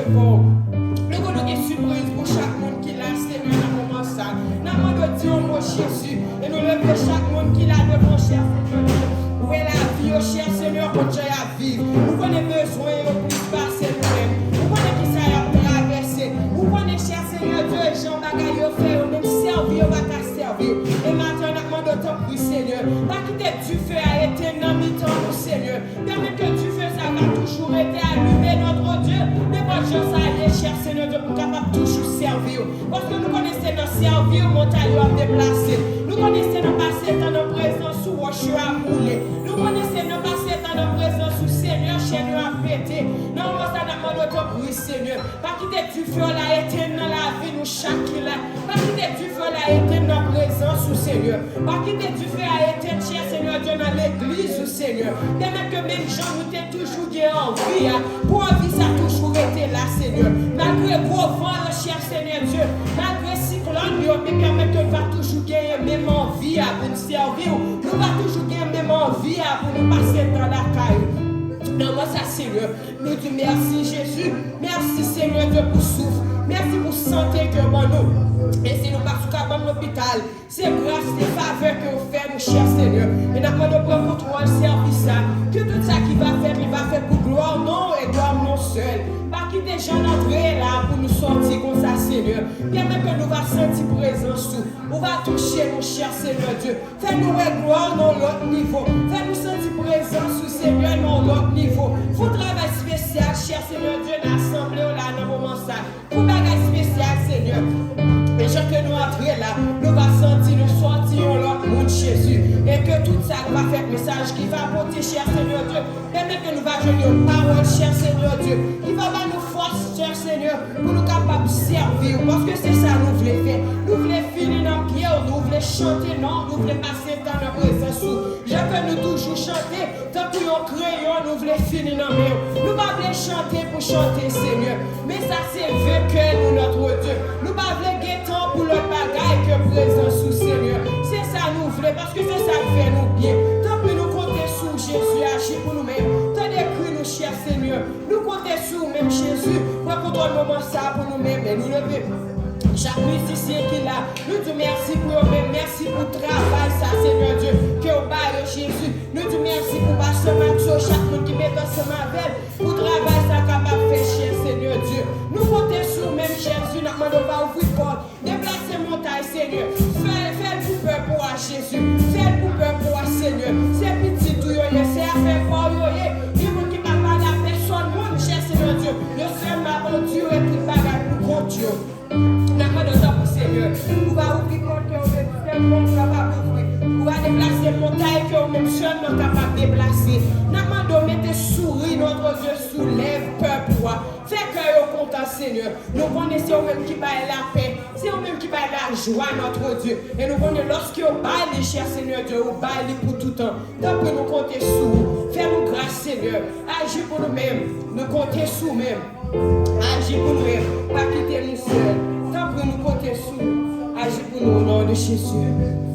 devant. Nous avons des surprises pour chaque monde qui l'a, Seigneur, dans le moment ça. Nous avons dit au mot Jésus et nous levons chaque monde qui l'a devant, cher Seigneur. Où est la vie, oh cher Seigneur, pour Dieu à vivre. Vous connaissez besoin, au plus passer nous-mêmes. Vous connaissez qui ça a traversé. Vous connaissez, cher Seigneur, Dieu, Jean Bagaille, fait, même servir, on va qu'à servir. Et maintenant, nous demandons autant pour Seigneur. Pas quitter du feu à éteindre dans mi-temps, pour Seigneur. Permet que du feu, ça va toujours être allumé, notre Dieu. Mais votre Dieu, ça y est, cher Seigneur, Dieu, pour capable toujours servir. Parce que nous connaissons nos servir, montagne à déplacer. Nous connaissons nos passer dans nos présence sous roche à mouler. Nous connaissons nos passer dans nos présence sous Seigneur, chaîne à péter. Non, moi, ça n'a pas d'autre bruit, Seigneur. Pas quitter du feu là, éteindre dans la vie, nous chaque là. Pas quitter du feu là, éteindre dans la présence sous Seigneur. Pas quitter du feu à éteindre, cher Seigneur, Dieu, dans l'église, sous Seigneur. Bien que même gens nous t'aient toujours gagné en vie, pour envie, ça a toujours été là, Seigneur. Malgré vos vents, cher Seigneur Dieu, malgré cyclone, mais permet que nous va toujours gagner même envie pour nous servir. Nous va toujours gagner même envie pour nous passer dans la caille. Non, moi ça Seigneur, nous disons merci Jésus, merci Seigneur Dieu pour souffle, merci pour santé que nous. Et si nous passons à l'hôpital, c'est grâce et faveur que vous faites, mon cher Seigneur. Et nous avons prendre contrôle service, que tout ça qu'il va faire, il va faire pour gloire, non, et gloire non seul. Pas qu'il des gens entrer là pour nous sortir comme ça, Seigneur. Bien même que nous va sentir présence sous. On va toucher, mon cher Seigneur Dieu. Fais-nous gloire dans l'autre niveau. Fais-nous sentir présence sous Seigneur dans l'autre niveau. Faut travail spécial, cher Seigneur Dieu, dans l'assemblée là, dans le moment ça. Faut travail spécial, Seigneur. Et chaque que nous entrons là, nous allons sentir, nous sortir l'autre monde Jésus. Et que tout ça va faire message qui va porter, cher Seigneur Dieu. Permet que nous allons jouer une parole, cher Seigneur Dieu. Il va nous force, cher Seigneur, pour nous capables de servir. Parce que c'est ça nous voulons faire. Nous voulons finir dans le pied, nous voulons chanter, non, nous voulons passer dans la présence. Je peux nous toujours chanter, tant que nous crayon, nous voulons finir dans le pied. Nous ne voulons pas chanter pour chanter, Seigneur. Mais ça, c'est vrai que nous, notre Dieu. Nous ne voulons pas temps pour l'autre bagaille que présence sous Seigneur. C'est ça nous voulons, parce que c'est ça qui fait nous bien. Tant que nous comptons sur Jésus, agir pour nous-mêmes. Tant d'écrit nous, cher Seigneur. Nous comptons sur même Jésus. Pour contrôler le moment ça pour nous-mêmes. Et nous lever. Chaque musicien qui est là, nous disons merci pour eux-mêmes, merci pour le travail, ça, Seigneur Dieu, que au bail Jésus. Nous disons merci pour passer Mathieu, chaque monde qui met dans ce mavel, pour le travail, ça, capable de faire, cher Seigneur Dieu. Nous comptons sur même Jésus, nous demandons pas ouvrir porte, déplacer montagne, Seigneur. Fais pour peur pour Jésus, fais pour peur pour Seigneur. C'est petit tout, c'est affaire pour yoye. Il faut qu'il ne parle pas de personne, mon cher Seigneur Dieu. Le seul m'a Dieu et tout bagage pour contre Dieu. Seigneur, on va ouvrir porte que on est capable d'ouvrir. On va déplacer montagne que même seul nous capable de déplacer. Nous demandons mettre sourire notre Dieu soulève peur pour toi. Fais que au content Seigneur. Nous connaissons même qui baille la paix. C'est eux même qui baille la joie notre Dieu. Et nous connaissons lorsque on baille les chers Seigneur Dieu, on baille pour tout temps. Tant que nous comptons sur vous. Fais-nous grâce Seigneur. Agis pour nous-mêmes. Nous comptons sur nous-mêmes. Agis pour nous-mêmes. Pas quitter nous seuls. Tant que nous comptons sur nous, agis pour nous au nom de Jésus.